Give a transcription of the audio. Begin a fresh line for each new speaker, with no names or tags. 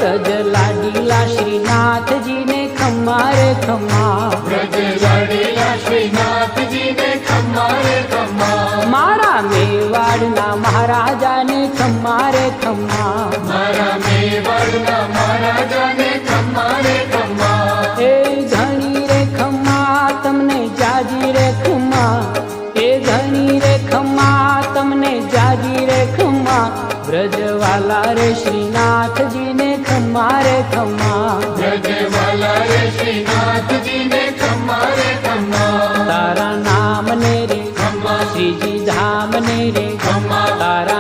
ब्रज लाडीला श्रीनाथ जी ने खम्मा रे खम्मा,
ब्रज लाडीला श्रीनाथ जी ने खम्मा रे खम्मा,
मारा मेवाड़ना महाराजा ने खम्मा रे खम्मा,
मारा मेवाड़ना महाराजा ने खम्मा रे खम्मा,
ए घणी रे खम्मा तमने जाजी रे खम्मा, ए घणी रे खम्मा तमने जाजी रे खम्मा, ब्रजवाला रे श्रीनाथ जी ने खम्मा रे खम्मा,
ब्रजवाला रे श्रीनाथ जी ने खम्मा रे खम्मा,
तारा नाम ने रे
खम्मा,
श्रीजी धाम ने रे
खम्मा,
तारा